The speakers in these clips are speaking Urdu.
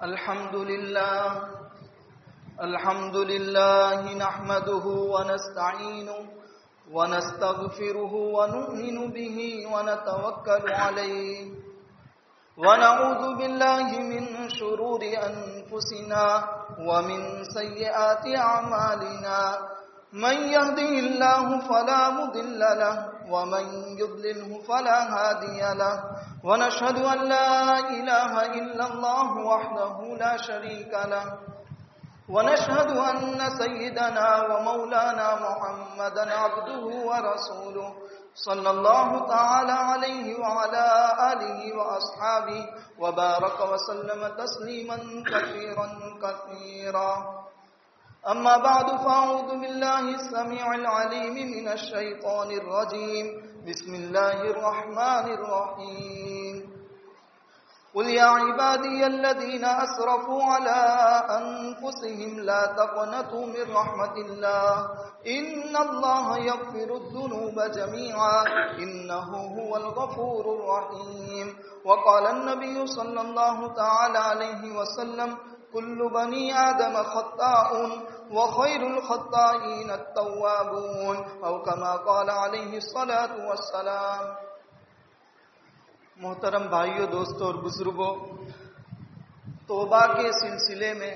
الحمد لله نحمده ونستعينه ونستغفره ونؤمن به ونتوكل عليه ونعوذ بالله من شرور أنفسنا ومن سيئات أعمالنا من يهده الله فلا مضل له ومن يضلله فلا هادي له ونشهد أن لا إله إلا الله وحده لا شريك له ونشهد أن سيدنا ومولانا محمدا عبده ورسوله صلى الله تعالى عليه وعلى آله وأصحابه وبارك وسلم تسليما كثيرا كثيرا. أما بعد فأعوذ بالله السميع العليم من الشيطان الرجيم. بسم الله الرحمن الرحيم. قل يا عبادي الذين أسرفوا على أنفسهم لا تقنطوا من رحمة الله إن الله يغفر الذنوب جميعا إنه هو الغفور الرحيم. وقال النبي صلى الله تعالى عليه وسلم كل بني آدم خطاء وخير الخطائين التوابون أو كما قال عليه الصلاة والسلام. محترم بھائیوں، دوستوں اور بزرگوں، توبہ کے سلسلے میں،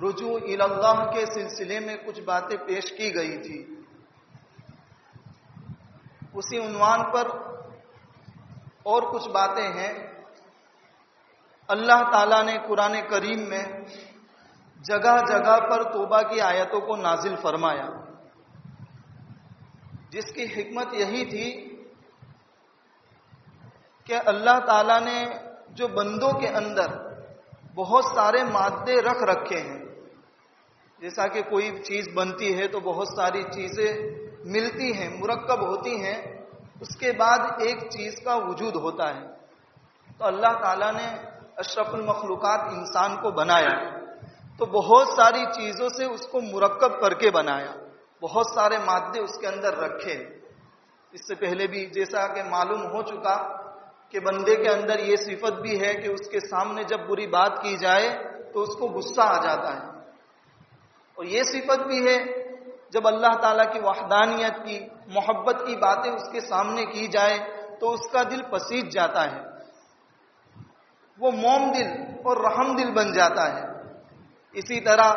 رجوع الی اللہ کے سلسلے میں کچھ باتیں پیش کی گئی تھی. اسی عنوان پر اور کچھ باتیں ہیں. اللہ تعالیٰ نے قرآن کریم میں جگہ جگہ پر توبہ کی آیتوں کو نازل فرمایا، جس کی حکمت یہی تھی کہ اللہ تعالیٰ نے جو بندوں کے اندر بہت سارے مادے رکھ رکھے ہیں، جیسا کہ کوئی چیز بنتی ہے تو بہت ساری چیزیں ملتی ہیں، مرکب ہوتی ہیں، اس کے بعد ایک چیز کا وجود ہوتا ہے. تو اللہ تعالیٰ نے اشرف المخلوقات انسان کو بنایا تو بہت ساری چیزوں سے اس کو مرکب کر کے بنایا، بہت سارے مادے اس کے اندر رکھے. اس سے پہلے بھی جیسا کہ معلوم ہو چکا کہ بندے کے اندر یہ صفت بھی ہے کہ اس کے سامنے جب بری بات کی جائے تو اس کو غصہ آ جاتا ہے، اور یہ صفت بھی ہے جب اللہ تعالیٰ کی وحدانیت کی، محبت کی باتیں اس کے سامنے کی جائے تو اس کا دل پسیج جاتا ہے، وہ موم دل اور رحم دل بن جاتا ہے. اسی طرح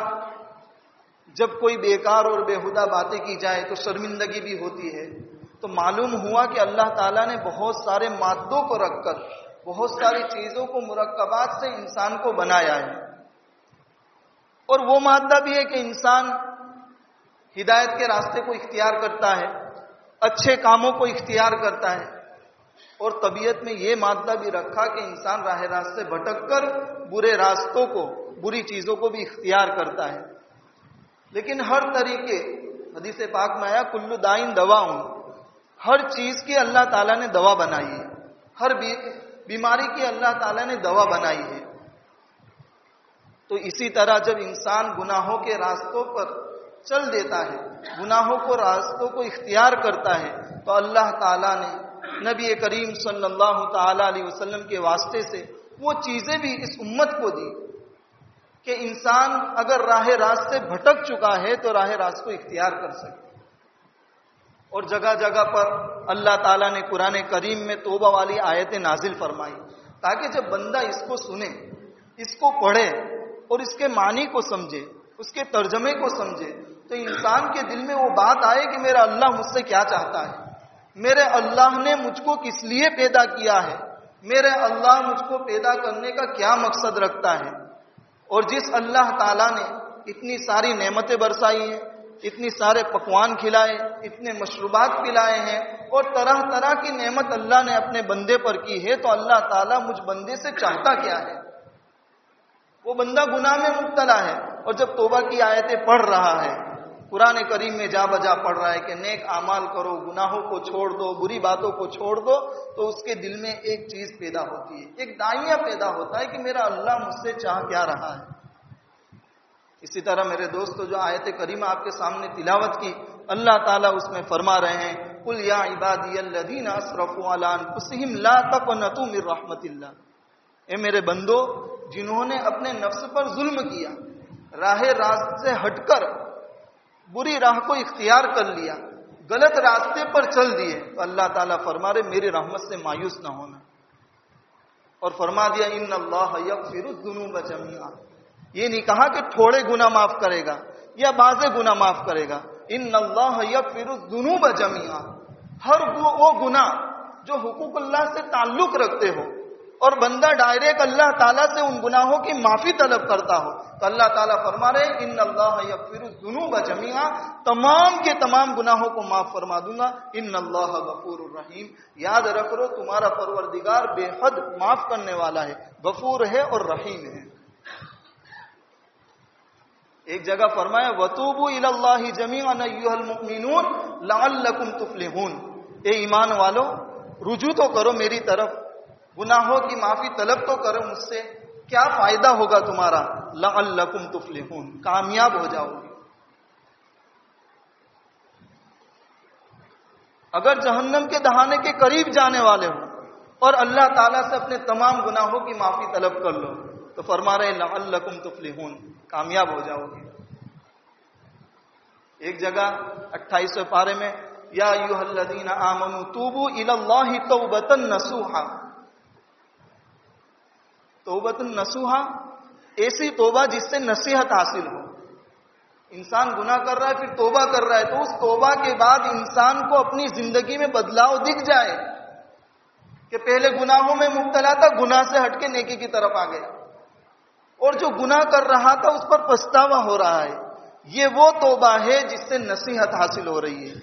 جب کوئی بیکار اور بیہودہ باتیں کی جائے تو شرمندگی بھی ہوتی ہے. تو معلوم ہوا کہ اللہ تعالیٰ نے بہت سارے مادوں کو رکھ کر، بہت ساری چیزوں کو، مرکبات سے انسان کو بنایا ہے. اور وہ مادہ بھی ہے کہ انسان ہدایت کے راستے کو اختیار کرتا ہے، اچھے کاموں کو اختیار کرتا ہے. اور طبیعت میں یہ مادہ بھی رکھا کہ انسان راہ راست سے بھٹک کر برے راستوں کو، بری چیزوں کو بھی اختیار کرتا ہے. لیکن ہر طریقے، حدیث پاک میں آیا کل دائن دوا ہوں، ہر چیز کی اللہ تعالیٰ نے دوا بنائی ہے، ہر بیماری کی اللہ تعالیٰ نے دوا بنائی ہے. تو اسی طرح جب انسان گناہوں کے راستوں پر چل دیتا ہے، گناہوں کو راستوں کو اختیار کرتا ہے، تو اللہ تعالیٰ نے نبی کریم صلی اللہ تعالی علیہ وسلم کے واسطے سے وہ چیزیں بھی اس امت کو دی کہ انسان اگر راہ راست سے بھٹک چکا ہے تو راہ راست کو اختیار کر سکے. اور جگہ جگہ پر اللہ تعالیٰ نے قرآن کریم میں توبہ والی آیتیں نازل فرمائی تاکہ جب بندہ اس کو سنے، اس کو پڑھے اور اس کے معنی کو سمجھے، اس کے ترجمے کو سمجھے، تو انسان کے دل میں وہ بات آئے کہ میرا اللہ مجھ سے کیا چاہتا ہے، میرے اللہ نے مجھ کو کس لیے پیدا کیا ہے، میرے اللہ مجھ کو پیدا کرنے کا کیا مقصد رکھتا ہے. اور جس اللہ تعالیٰ نے اتنی ساری نعمتیں برسائی ہیں، اتنی سارے پکوان کھلائے، اتنے مشروبات پلائے ہیں، اور طرح طرح کی نعمت اللہ نے اپنے بندے پر کی ہے، تو اللہ تعالیٰ مجھ بندے سے چاہتا کیا ہے؟ وہ بندہ گناہ میں مبتلا ہے، اور جب توبہ کی آیتیں پڑھ رہا ہے، قرآن کریم میں جا بجا پڑھ رہا ہے کہ نیک اعمال کرو، گناہوں کو چھوڑ دو، بری باتوں کو چھوڑ دو، تو اس کے دل میں ایک چیز پیدا ہوتی ہے، ایک دائیہ پیدا ہوتا ہے کہ میرا اللہ مجھ سے چاہ کیا رہا ہے. اسی طرح میرے دوستو، جو آیت کریمہ آپ کے سامنے تلاوت کی، اللہ تعالیٰ اس میں فرما رہے ہیں قل یا عبادی الذین اسرفوا علی انفسہم لا تقنطوا من رحمت اللہ. اے میرے بندو، جنہوں نے اپنے نفس پر ظلم کیا، راہ راست سے ہٹ کر بری راہ کو اختیار کر لیا، غلط راستے پر چل دیے، تو اللہ تعالیٰ فرما رہے میری رحمت سے مایوس نہ ہونا، اور فرما دیا ان اللہ یغفر الذنوب جميعا۔ یہ نہیں کہا کہ تھوڑے گناہ معاف کرے گا یا بعض گناہ معاف کرے گا، ان اللہ یغفر الذنوب جميعا، ہر وہ گناہ جو حقوق اللہ سے تعلق رکھتے ہو اور بندہ ڈائریکٹ اللہ تعالیٰ سے ان گناہوں کی معافی طلب کرتا ہو، تو اللہ تعالیٰ فرما رہے ان اللہ یغفر الذنوب جميعا، تمام کے تمام گناہوں کو معاف فرما دوں گا، ان اللہ غفور الرحیم۔ یاد رکھ لو تمہارا پروردگار بے حد معاف کرنے والا ہے، غفور ہے اور رحیم ہے۔ ایک جگہ فرمایا وَتُوبُوا إِلَى اللَّهِ جَمِيعًا أَيُّهَا الْمُؤْمِنُونَ لَعَلَّكُمْ تُفْلِحُونَ، اے ایمان والو رجوع تو کرو میری طرف، گناہوں کی معافی طلب تو کرو مجھ سے، کیا فائدہ ہوگا تمہارا، لَعَلَّكُمْ تُفْلِحُونَ، کامیاب ہو جاؤ گے۔ اگر جہنم کے دہانے کے قریب جانے والے ہو اور اللہ تعالیٰ سے اپنے تمام گناہوں کی معافی طلب کر لو تو فرما رہے لعلکم تفلحون، کامیاب ہو جاؤ گے۔ ایک جگہ 28ویں پارے میں یا ایھا الذین آمنوا توبوا الی اللہ توبۃ نصوحا، توبۃ نصوحا ایسی توبہ جس سے نصیحت حاصل ہو۔ انسان گناہ کر رہا ہے پھر توبہ کر رہا ہے تو اس توبہ کے بعد انسان کو اپنی زندگی میں بدلاؤ دکھ جائے کہ پہلے گناہوں میں مبتلا تھا، گناہ سے ہٹ کے نیکی کی طرف آ گیا، اور جو گناہ کر رہا تھا اس پر پچھتاوا ہو رہا ہے۔ یہ وہ توبہ ہے جس سے نصیحت حاصل ہو رہی ہے،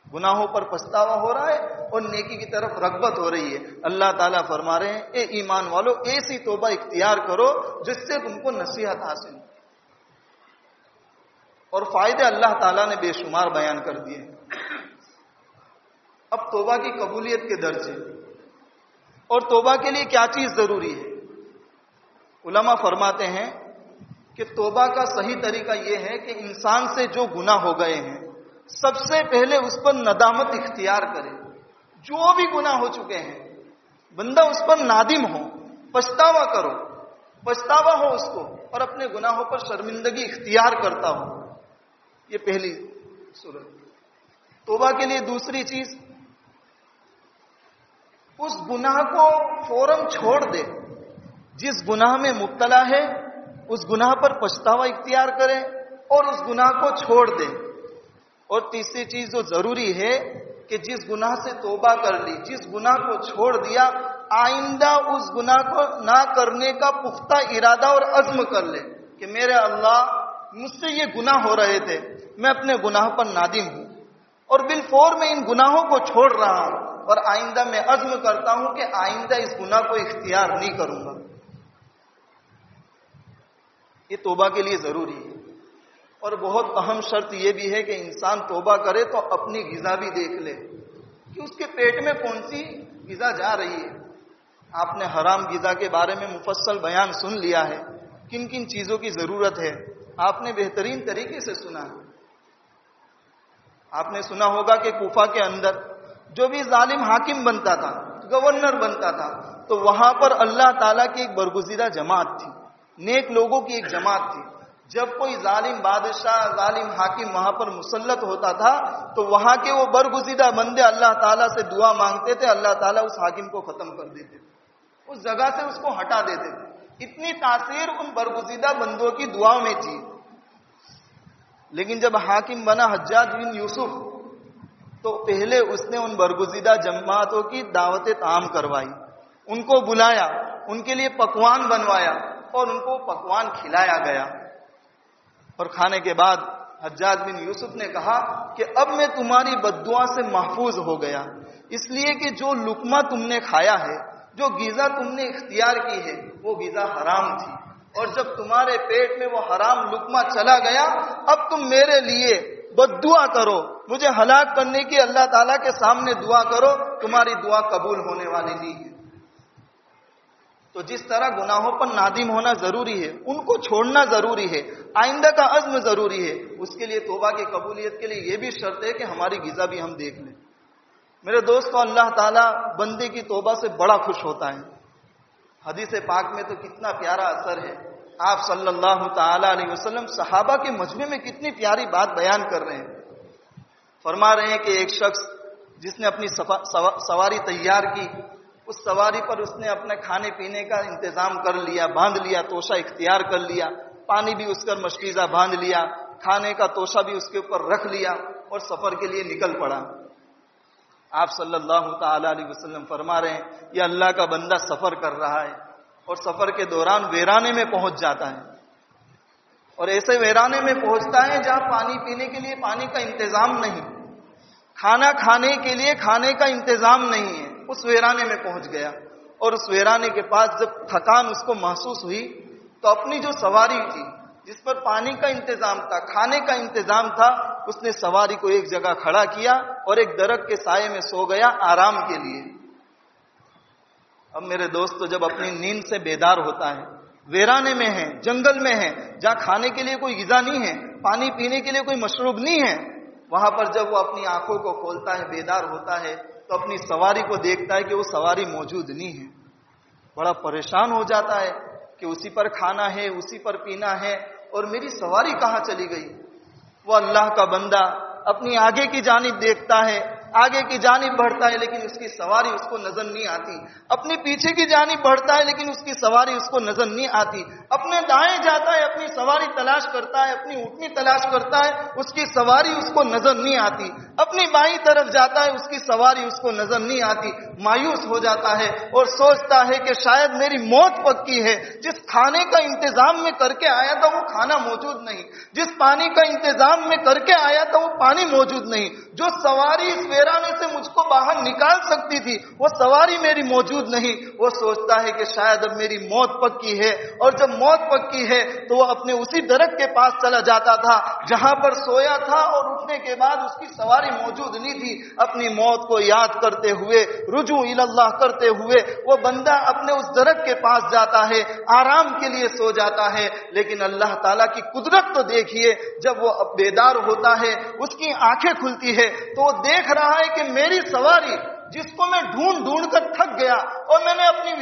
گناہوں پر پچھتاوا ہو رہا ہے اور نیکی کی طرف رغبت ہو رہی ہے۔ اللہ تعالیٰ فرما رہے ہیں اے ایمان والو ایسی توبہ اختیار کرو جس سے تم کو نصیحت حاصل ہو، اور فائدے اللہ تعالیٰ نے بے شمار بیان کر دیے۔ اب توبہ کی قبولیت کے درجے اور توبہ کے لیے کیا چیز ضروری ہے، علماء فرماتے ہیں کہ توبہ کا صحیح طریقہ یہ ہے کہ انسان سے جو گناہ ہو گئے ہیں سب سے پہلے اس پر ندامت اختیار کرے، جو بھی گناہ ہو چکے ہیں بندہ اس پر نادم ہو، پچھتاوا کرو، پچھتاوا ہو اس کو، اور اپنے گناہوں پر شرمندگی اختیار کرتا ہو۔ یہ پہلی صورت۔ توبہ کے لیے دوسری چیز، اس گناہ کو فوراً چھوڑ دے، جس گناہ میں مبتلا ہے اس گناہ پر پچھتاوا اختیار کرے اور اس گناہ کو چھوڑ دے۔ اور تیسری چیز جو ضروری ہے کہ جس گناہ سے توبہ کر لی، جس گناہ کو چھوڑ دیا، آئندہ اس گناہ کو نہ کرنے کا پختہ ارادہ اور عزم کر لے کہ میرے اللہ مجھ سے یہ گناہ ہو رہے تھے، میں اپنے گناہ پر نادم ہوں اور بالفور میں ان گناہوں کو چھوڑ رہا ہوں، اور آئندہ میں عزم کرتا ہوں کہ آئندہ اس گناہ کو اختیار نہیں کروں گا۔ یہ توبہ کے لیے ضروری ہے۔ اور بہت اہم شرط یہ بھی ہے کہ انسان توبہ کرے تو اپنی غذا بھی دیکھ لے کہ اس کے پیٹ میں کون سی غذا جا رہی ہے۔ آپ نے حرام غذا کے بارے میں مفصل بیان سن لیا ہے، کن کن چیزوں کی ضرورت ہے آپ نے بہترین طریقے سے سنا ہے۔ آپ نے سنا ہوگا کہ کوفہ کے اندر جو بھی ظالم حاکم بنتا تھا، گورنر بنتا تھا، تو وہاں پر اللہ تعالیٰ کی ایک برگزیدہ جماعت تھی، نیک لوگوں کی ایک جماعت تھی۔ جب کوئی ظالم بادشاہ، ظالم حاکم وہاں پر مسلط ہوتا تھا تو وہاں کے وہ برگزیدہ بندے اللہ تعالیٰ سے دعا مانگتے تھے، اللہ تعالیٰ اس حاکم کو ختم کر دیتے تھے، اس جگہ سے اس کو ہٹا دیتے تھے۔ اتنی تاثیر ان برگزیدہ بندوں کی دعا میں تھی۔ لیکن جب حاکم بنا حجاج بن یوسف تو پہلے اس نے ان برگزیدہ جماعتوں کی دعوت طعام کروائی، ان کو بلایا، ان کے لیے پکوان بنوایا اور ان کو پکوان کھلایا گیا۔ اور کھانے کے بعد حجاج بن یوسف نے کہا کہ اب میں تمہاری بددعا سے محفوظ ہو گیا، اس لیے کہ جو لقمہ تم نے کھایا ہے، جو غذا تم نے اختیار کی ہے وہ غذا حرام تھی، اور جب تمہارے پیٹ میں وہ حرام لقمہ چلا گیا اب تم میرے لیے بددعا کرو، مجھے ہلاک کرنے کی اللہ تعالیٰ کے سامنے دعا کرو، تمہاری دعا قبول ہونے والی نہیں ہے۔ تو جس طرح گناہوں پر نادم ہونا ضروری ہے، ان کو چھوڑنا ضروری ہے، آئندہ کا عزم ضروری ہے، اس کے لیے توبہ کی قبولیت کے لیے یہ بھی شرط ہے کہ ہماری غذا بھی ہم دیکھ لیں۔ میرے دوستو، اللہ تعالیٰ بندے کی توبہ سے بڑا خوش ہوتا ہے۔ حدیث پاک میں تو کتنا پیارا اثر ہے. آپ صلی اللہ تعالی علیہ وسلم صحابہ کے مجمع میں کتنی پیاری بات بیان کر رہے ہیں. فرما رہے ہیں کہ ایک شخص جس نے اپنی سواری تیار کی، اس سواری پر اس نے اپنے کھانے پینے کا انتظام کر لیا، باندھ لیا، توشہ اختیار کر لیا، پانی بھی اس کا مشکیزہ باندھ لیا، کھانے کا توشہ بھی اس کے اوپر رکھ لیا اور سفر کے لیے نکل پڑا. آپ صلی اللہ تعالی علیہ وسلم فرما رہے ہیں یہ اللہ کا بندہ سفر کر رہا ہے اور سفر کے دوران ویرانے میں پہنچ جاتا ہے، اور ایسے ویرانے میں پہنچتا ہے جہاں پانی پینے کے لیے پانی کا انتظام نہیں، کھانا کھانے کے لیے کھانے کا انتظام نہیں ہے. اس ویرانے میں پہنچ گیا اور اس ویرانے کے پاس جب تھکان اس کو محسوس ہوئی تو اپنی جو سواری تھی جس پر پانی کا انتظام تھا، کھانے کا انتظام تھا، اس نے سواری کو ایک جگہ کھڑا کیا اور ایک درخت کے سائے میں سو گیا آرام کے لیے. اب میرے دوست جب اپنی نیند سے بیدار ہوتا ہے، ویرانے میں ہے، جنگل میں ہے، جہاں کھانے کے لیے کوئی غذا نہیں ہے، پانی پینے کے لیے کوئی مشروب نہیں ہے، وہاں پر جب وہ اپنی آنکھوں کو کھولتا ہے، بیدار ہوتا ہے، تو اپنی سواری کو دیکھتا ہے کہ وہ سواری موجود نہیں ہے. بڑا پریشان ہو جاتا ہے کہ اسی پر کھانا ہے، اسی پر پینا ہے، اور میری سواری کہاں چلی گئی. وہ اللہ کا بندہ اپنی آگے کی جانب دیکھتا ہے، آگے کی جانب بڑھتا ہے، لیکن اس کی سواری اس کو نظر نہیں آتی. اپنی پیچھے کی جانب بڑھتا ہے لیکن اس کی سواری اس کو نظر نہیں آتی. اپنے دائیں جاتا ہے، اپنی سواری تلاش کرتا ہے، اپنی اونٹنی تلاش کرتا ہے، اس کی سواری اس کو نظر نہیں آتی. اپنی بائیں طرف جاتا ہے، اس کی سواری اس کو نظر نہیں آتی. مایوس ہو جاتا ہے اور سوچتا ہے کہ شاید میری موت پکی ہے. جس کھانے کا انتظام میں کر کے آیا تھا وہ کھانا موجود نہیں، جس پانی کا انتظام میں کر کے آیا تھا وہ پانی موجود نہیں، جو سواری اس ویرانے سے مجھ کو باہر نکال سکتی تھی وہ سواری میری موجود نہیں. وہ سوچتا ہے کہ شاید اب میری موت پکی ہے، اور جب موت پکی ہے تو وہ اپنے اسی درخت کے پاس چلا جاتا تھا جہاں پر سویا تھا، اور اٹھنے کے بعد اس کی سواری موجود نہیں تھی. اپنی موت کو یاد کرتے ہوئے، رجوع اللہ کرتے ہوئے وہ بندہ اپنے اس درخت کے پاس جاتا ہے، آرام کے لیے سو جاتا ہے. لیکن اللہ تعالیٰ کی قدرت تو دیکھیے، جب وہ بیدار ہوتا ہے، اس کی آنکھیں کھلتی ہے تو وہ دیکھ رہا ہے کہ میری سواری جس کو میں ڈھونڈ کر تھک گیا اور میں نے اپنی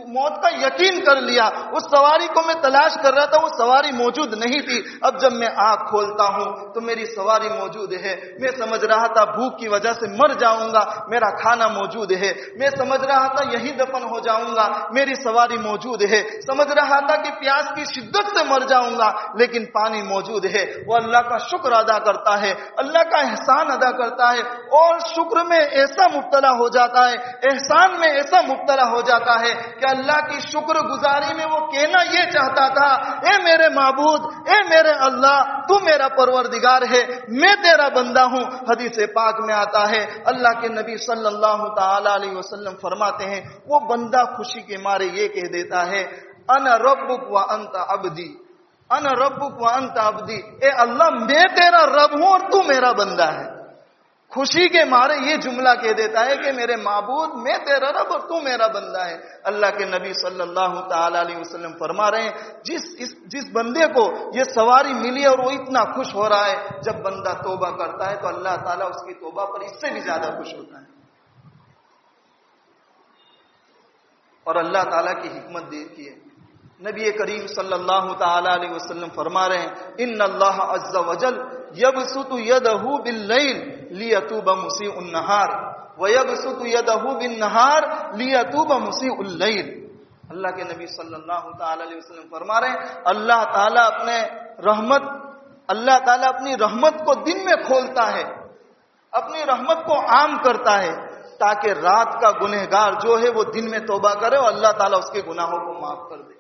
موت کا یقین کر لیا، اس سواری کو میں تلاش کر رہا تھا، وہ سواری موجود نہیں تھی. اب جب میں آنکھ کھولتا ہوں تو میری سواری موجود ہے. میں سمجھ رہا تھا بھوک کی وجہ سے مر جاؤں گا، میرا کھانا موجود ہے. میں سمجھ رہا تھا یہی دفن ہو جاؤں گا، میری سواری موجود ہے. سمجھ رہا تھا کہ پیاس کی شدت سے مر جاؤں گا، لیکن پانی موجود ہے. وہ اللہ کا شکر ادا کرتا ہے، اللہ کا احسان ادا کرتا ہے، اور شکر میں ایسا مبتلا ہو جاتا ہے، احسان میں ایسا مبتلا ہو جاتا ہے کہ اللہ کی شکر گزاری میں وہ کہنا یہ چاہتا تھا، اے میرے معبود، اے میرے اللہ، تو میرا پروردگار ہے، میں تیرا بندہ ہوں. حدیث پاک میں آتا ہے، اللہ کے نبی صلی اللہ تعالی علیہ وسلم فرماتے ہیں وہ بندہ خوشی کے مارے یہ کہہ دیتا ہے، انا ربک وانت عبدی، انا ربک وانت عبدی، اے اللہ میں تیرا رب ہوں اور تو میرا بندہ ہے. خوشی کے مارے یہ جملہ کہہ دیتا ہے کہ میرے معبود میں تیرا رب اور تو میرا بندہ ہے. اللہ کے نبی صلی اللہ تعالی علیہ وسلم فرما رہے ہیں جس بندے کو یہ سواری ملی اور وہ اتنا خوش ہو رہا ہے، جب بندہ توبہ کرتا ہے تو اللہ تعالیٰ اس کی توبہ پر اس سے بھی زیادہ خوش ہوتا ہے. اور اللہ تعالیٰ کی حکمت دیکھی ہے، نبی کریم صلی اللہ تعالی علیہ وسلم فرما رہے ہیں ان اللہ عز وجل یبسط یدہ باللیل لیتوب مسیء النہار ویبسط یدہ بالنہار لیتوب مسیء اللیل. اللہ کے نبی صلی اللہ تعالی علیہ وسلم فرما رہے ہیں اللہ تعالیٰ اپنی رحمت کو دن میں کھولتا ہے، اپنی رحمت کو عام کرتا ہے تاکہ رات کا گنہگار جو ہے وہ دن میں توبہ کرے اور اللہ تعالیٰ اس کے گناہوں کو معاف کر دے.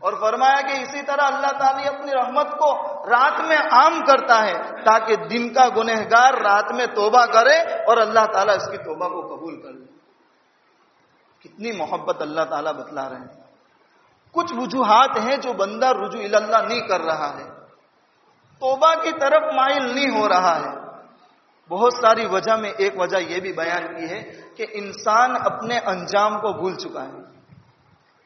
اور فرمایا کہ اسی طرح اللہ تعالیٰ اپنی رحمت کو رات میں عام کرتا ہے تاکہ دن کا گنہگار رات میں توبہ کرے اور اللہ تعالیٰ اس کی توبہ کو قبول کر لے. کتنی محبت اللہ تعالیٰ بتلا رہے ہیں. کچھ وجوہات ہیں جو بندہ رجوع اللہ نہیں کر رہا ہے، توبہ کی طرف مائل نہیں ہو رہا ہے. بہت ساری وجہ میں ایک وجہ یہ بھی بیان کی ہے کہ انسان اپنے انجام کو بھول چکا ہے.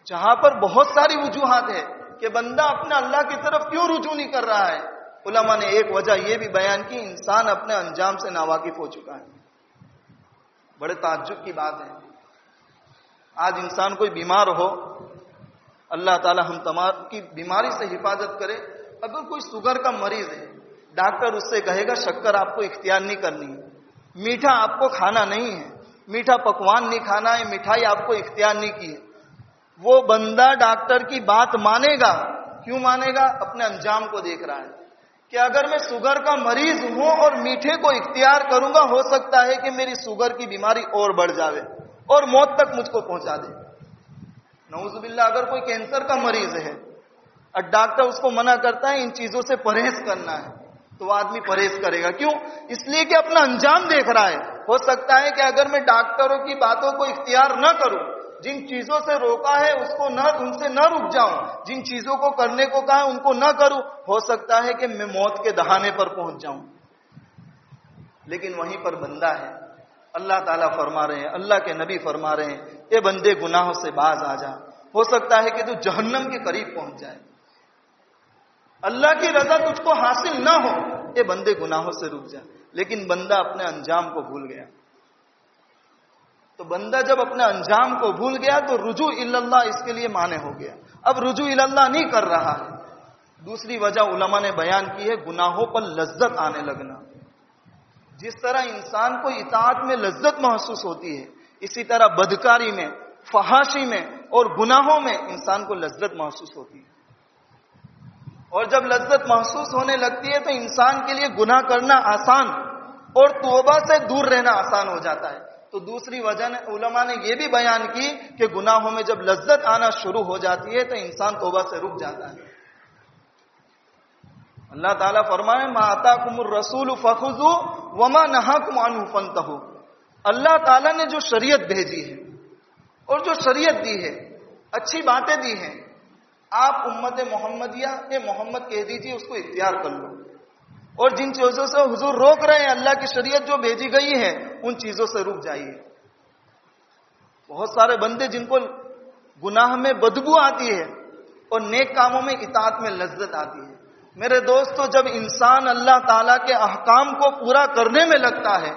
جہاں پر بہت ساری وجوہات ہے کہ بندہ اپنے اللہ کی طرف کیوں رجوع نہیں کر رہا ہے، علماء نے ایک وجہ یہ بھی بیان کی انسان اپنے انجام سے ناواقف ہو چکا ہے. بڑے تعجب کی بات ہے، آج انسان کوئی بیمار ہو اللہ تعالی ہم تمام کی بیماری سے حفاظت کرے۔ اگر کوئی شوگر کا مریض ہے، ڈاکٹر اس سے کہے گا شکر آپ کو اختیار نہیں کرنی ہے، میٹھا آپ کو کھانا نہیں ہے، میٹھا پکوان نہیں کھانا ہے، مٹھائی آپ کو اختیار نہیں کی ہے، وہ بندہ ڈاکٹر کی بات مانے گا۔ کیوں مانے گا؟ اپنے انجام کو دیکھ رہا ہے کہ اگر میں شوگر کا مریض ہوں اور میٹھے کو اختیار کروں گا، ہو سکتا ہے کہ میری شوگر کی بیماری اور بڑھ جاوے اور موت تک مجھ کو پہنچا دے۔ نعوذ باللہ، اگر کوئی کینسر کا مریض ہے اور ڈاکٹر اس کو منع کرتا ہے ان چیزوں سے پرہیز کرنا ہے، تو وہ آدمی پرہیز کرے گا۔ کیوں؟ اس لیے کہ اپنا انجام دیکھ رہا ہے۔ ہو سکتا ہے کہ اگر میں ڈاکٹروں کی باتوں کو اختیار نہ کروں، جن چیزوں سے روکا ہے ان سے نہ رک جاؤں، جن چیزوں کو کرنے کو کہا ہے ان کو نہ کروں، ہو سکتا ہے کہ میں موت کے دہانے پر پہنچ جاؤں۔ لیکن وہیں پر بندہ ہے، اللہ تعالیٰ فرما رہے ہیں، اللہ کے نبی فرما رہے ہیں، اے بندے گناہوں سے باز آ جا، ہو سکتا ہے کہ تو جہنم کے قریب پہنچ جائے، اللہ کی رضا تجھ کو حاصل نہ ہو، اے بندے گناہوں سے رک جا۔ لیکن بندہ اپنے انجام کو بھول گیا۔ تو بندہ جب اپنے انجام کو بھول گیا تو رجوع اللہ اس کے لیے مانے ہو گیا، اب رجوع اللہ نہیں کر رہا ہے۔ دوسری وجہ علماء نے بیان کی ہے، گناہوں پر لذت آنے لگنا۔ جس طرح انسان کو اطاعت میں لذت محسوس ہوتی ہے، اسی طرح بدکاری میں، فحاشی میں اور گناہوں میں انسان کو لذت محسوس ہوتی ہے، اور جب لذت محسوس ہونے لگتی ہے تو انسان کے لیے گناہ کرنا آسان اور توبہ سے دور رہنا آسان ہو جاتا ہے۔ تو دوسری وجہ علماء نے یہ بھی بیان کی کہ گناہوں میں جب لذت آنا شروع ہو جاتی ہے تو انسان توبہ سے رک جاتا ہے۔ اللہ تعالیٰ فرمائے ما آتاکم الرسول فخذوا وما نہاکم عنہ فانتہوا۔ اللہ تعالیٰ نے جو شریعت بھیجی ہے اور جو شریعت دی ہے، اچھی باتیں دی ہیں، آپ امت محمدیہ محمد کہہ دیجیے، اس کو اختیار کر لو، اور جن چیزوں سے حضور روک رہے ہیں، اللہ کی شریعت جو بھیجی گئی ہے ان چیزوں سے رک جائیے۔ بہت سارے بندے جن کو گناہ میں بدبو آتی ہے اور نیک کاموں میں اطاعت میں لذت آتی ہے۔ میرے دوستو، جب انسان اللہ تعالیٰ کے احکام کو پورا کرنے میں لگتا ہے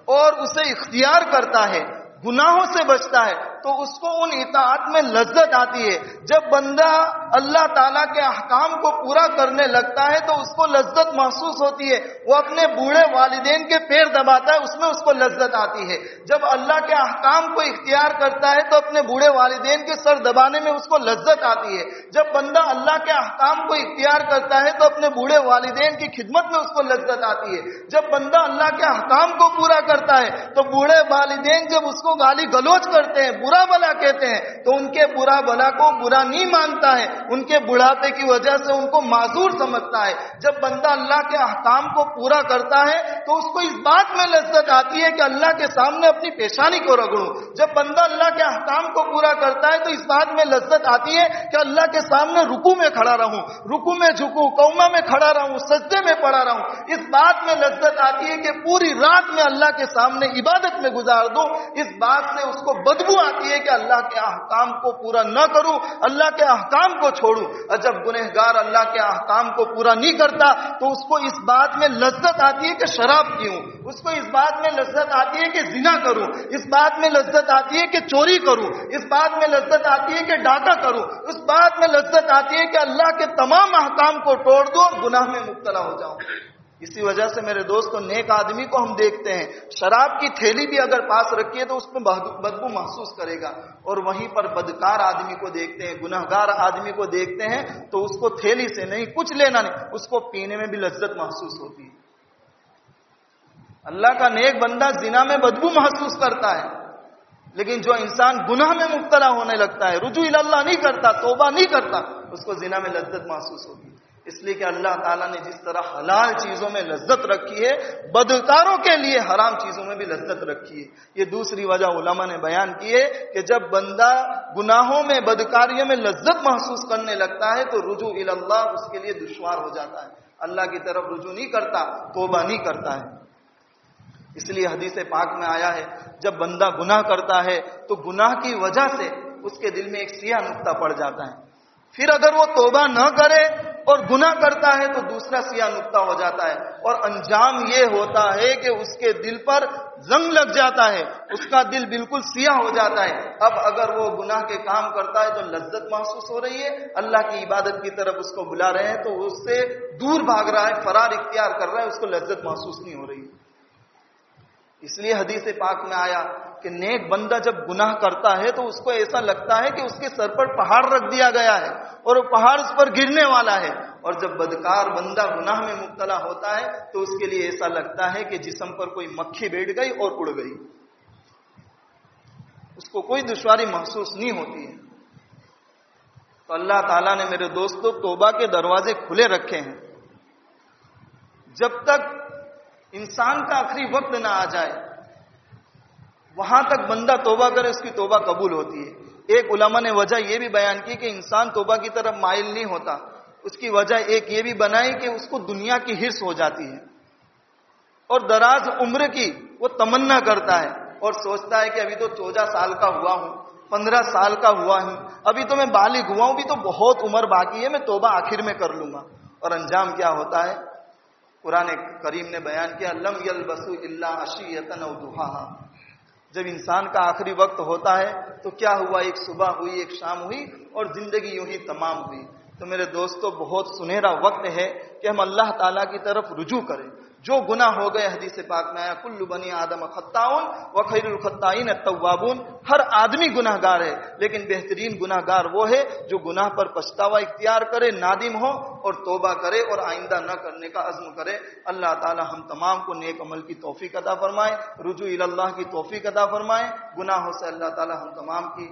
اور اسے اختیار کرتا ہے، گناہوں سے بچتا ہے، تو اس کو ان اطاعت میں لذت آتی ہے۔ جب بندہ اللہ تعالیٰ کے احکام کو پورا کرنے لگتا ہے تو اس کو لذت محسوس ہوتی ہے، وہ اپنے بوڑھے والدین کے پیر دباتا ہے، اس میں اس کو لذت آتی ہے۔ جب اللہ کے احکام کو اختیار کرتا ہے تو اپنے بوڑھے والدین کے سر دبانے میں اس کو لذت آتی ہے۔ جب بندہ اللہ کے احکام کو اختیار کرتا ہے تو اپنے بوڑھے والدین کی خدمت میں اس کو لذت آتی ہے۔ جب بندہ اللہ کے احکام کو پورا کرتا ہے تو بوڑھے والدین جب اس کو گالی گلوچ کرتے ہیں، برا بلا کہتے ہیں، تو ان کے برا بلا کو برا نہیں مانتا ہے، ان کے بڑھاپے کی وجہ سے ان کو معذور سمجھتا ہے۔ جب بندہ اللہ کے احکام کو پورا کرتا ہے تو اس کو اس بات میں لذت آتی ہے کہ اللہ کے سامنے اپنی پیشانی کو رگڑوں۔ جب بندہ اللہ کے احکام کو پورا کرتا ہے تو اس بات میں لذت آتی ہے کہ اللہ کے سامنے رکوع میں کھڑا رہوں، رکوع میں جھکوں، قوما میں کھڑا رہوں، سجدے میں پڑا رہوں۔ اس بات میں لذت آتی ہے کہ پوری رات میں اللہ کے سامنے عبادت میں گزار دوں۔ اس بات سے اس کو بدبو آتی ہے کہ اللہ کے احکام کو پورا نہ کروں، اللہ کے احکام کو چھوڑوں۔ اور جب گنہگار اللہ کے احکام کو پورا نہیں کرتا تو اس کو اس بات میں لذت آتی ہے کہ شراب پیوں، اس کو اس بات میں لذت آتی ہے کہ زنا کروں، اس بات میں لذت آتی ہے کہ چوری کروں، اس بات میں لذت آتی ہے کہ ڈاکہ کروں، اس بات میں لذت آتی ہے کہ اللہ کے تمام احکام کو توڑ دوں اور گناہ میں مبتلا ہو جاؤں۔ اسی وجہ سے میرے دوستو، نیک آدمی کو ہم دیکھتے ہیں شراب کی تھیلی بھی اگر پاس رکھی ہے تو اس میں بدبو محسوس کرے گا، اور وہیں پر بدکار آدمی کو دیکھتے ہیں، گنہگار آدمی کو دیکھتے ہیں تو اس کو تھیلی سے نہیں، کچھ لینا نہیں، اس کو پینے میں بھی لذت محسوس ہوتی ہے۔ اللہ کا نیک بندہ زنا میں بدبو محسوس کرتا ہے، لیکن جو انسان گناہ میں مبتلا ہونے لگتا ہے، رجوع اللہ نہیں کرتا، توبہ نہیں کرتا، اس کو زنا میں لذت محسوس ہوتی ہے۔ اس لیے کہ اللہ تعالیٰ نے جس طرح حلال چیزوں میں لذت رکھی ہے، بدکاروں کے لیے حرام چیزوں میں بھی لذت رکھی ہے۔ یہ دوسری وجہ علماء نے بیان کی ہے کہ جب بندہ گناہوں میں، بدکاریوں میں لذت محسوس کرنے لگتا ہے تو رجوع اللہ اس کے لیے دشوار ہو جاتا ہے، اللہ کی طرف رجوع نہیں کرتا، توبہ نہیں کرتا ہے۔ اس لیے حدیث پاک میں آیا ہے جب بندہ گناہ کرتا ہے تو گناہ کی وجہ سے اس کے دل میں ایک سیاہ نقطہ پڑ جاتا ہے، پھر اگر وہ توبہ نہ کرے اور گناہ کرتا ہے تو دوسرا سیاہ نقطہ ہو جاتا ہے، اور انجام یہ ہوتا ہے کہ اس کے دل پر زنگ لگ جاتا ہے، اس کا دل بالکل سیاہ ہو جاتا ہے۔ اب اگر وہ گناہ کے کام کرتا ہے تو لذت محسوس ہو رہی ہے، اللہ کی عبادت کی طرف اس کو بلا رہے ہیں تو اس سے دور بھاگ رہا ہے، فرار اختیار کر رہا ہے، اس کو لذت محسوس نہیں ہو رہی۔ اس لیے حدیث پاک میں آیا کہ نیک بندہ جب گناہ کرتا ہے تو اس کو ایسا لگتا ہے کہ اس کے سر پر پہاڑ رکھ دیا گیا ہے اور وہ پہاڑ اس پر گرنے والا ہے، اور جب بدکار بندہ گناہ میں مبتلا ہوتا ہے تو اس کے لیے ایسا لگتا ہے کہ جسم پر کوئی مکھی بیٹھ گئی اور اڑ گئی، اس کو کوئی دشواری محسوس نہیں ہوتی ہے۔ تو اللہ تعالیٰ نے میرے دوستو توبہ کے دروازے کھلے رکھے ہیں، جب تک انسان کا آخری وقت نہ آ جائے وہاں تک بندہ توبہ کرے اس کی توبہ قبول ہوتی ہے۔ ایک علماء نے وجہ یہ بھی بیان کی کہ انسان توبہ کی طرف مائل نہیں ہوتا، اس کی وجہ ایک یہ بھی بنائی کہ اس کو دنیا کی ہرس ہو جاتی ہے، اور دراز عمر کی وہ تمنا کرتا ہے اور سوچتا ہے کہ ابھی تو 14 سال کا ہوا ہوں، 15 سال کا ہوا ہوں، ابھی تو میں بالغ ہوا ہوں، ابھی تو بہت عمر باقی ہے، میں توبہ آخر میں کر لوں گا۔ اور انجام کیا ہوتا ہے؟ قرآن کریم نے بیان کیا لم یلبسوا الا عشیۃ او ضحاھا، جب انسان کا آخری وقت ہوتا ہے تو کیا ہوا، ایک صبح ہوئی، ایک شام ہوئی، اور زندگی یوں ہی تمام ہوئی۔ تو میرے دوستو بہت سنہرا وقت ہے کہ ہم اللہ تعالیٰ کی طرف رجوع کریں۔ جو گناہ ہو گئے حدیث پاک میں آیا کل بنی آدم خطاؤن وخیر الخطائین التوابون، ہر آدمی گناہ گار ہے، لیکن بہترین گناہ گار وہ ہے جو گناہ پر پچھتاوا اختیار کرے، نادم ہو اور توبہ کرے اور آئندہ نہ کرنے کا عزم کرے۔ اللہ تعالی ہم تمام کو نیک عمل کی توفیق عطا فرمائے، رجوع الی اللہ کی توفیق عطا فرمائے، گناہوں سے اللہ تعالی ہم تمام کی